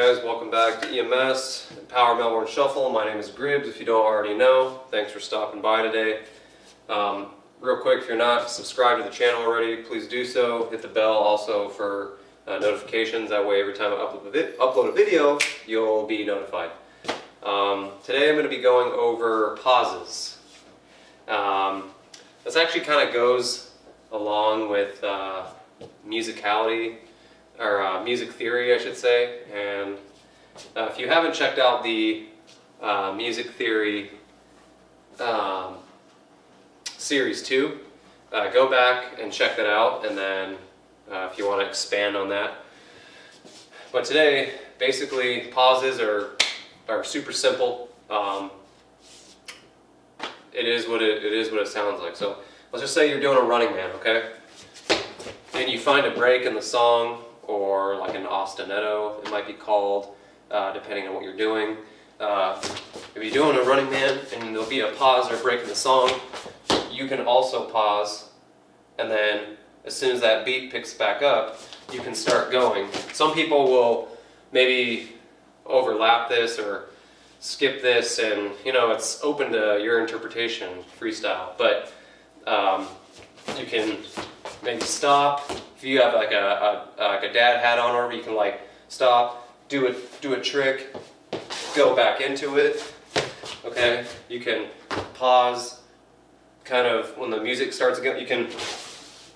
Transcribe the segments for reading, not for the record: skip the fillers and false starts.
guys, welcome back to EMS and Power Melbourne Shuffle. My name is Gribbs, if you don't already know. Thanks for stopping by today. Real quick, if you're not subscribed to the channel already, please do so. Hit the bell also for notifications. That way every time I upload a video, you'll be notified. Today I'm going to be going over pauses. This actually kind of goes along with musicality, or music theory I should say, and if you haven't checked out the music theory series 2, go back and check that out, and then if you want to expand on that. But today, basically, pauses are super simple. It is what it sounds like. So let's just say you're doing a running man, okay? And you find a break in the song, or like an ostinato, it might be called, depending on what you're doing. If you're doing a running man and there'll be a pause or a break in the song, you can also pause, and then as soon as that beat picks back up, you can start going. Some people will maybe overlap this or skip this, and you know, it's open to your interpretation, freestyle. But you can maybe stop. If you have like a dad hat on, or you can like stop, do a trick, go back into it. Okay, you can pause. Kind of when the music starts again, you can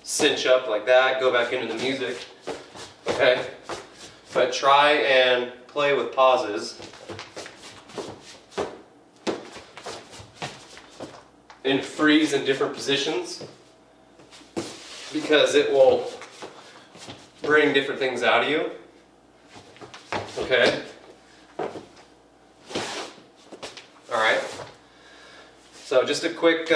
cinch up like that, go back into the music. Okay, but try and play with pauses and freeze in different positions, because it will bring different things out of you. Okay? Alright. So just a quick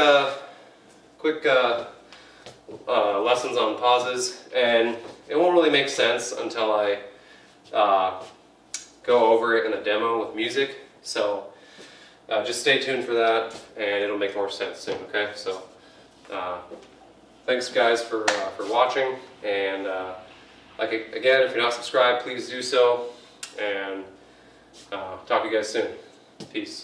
lessons on pauses, and it won't really make sense until I go over it in a demo with music. So just stay tuned for that, and it'll make more sense soon. Okay, so thanks guys for watching, and again, if you're not subscribed, please do so, and talk to you guys soon. Peace.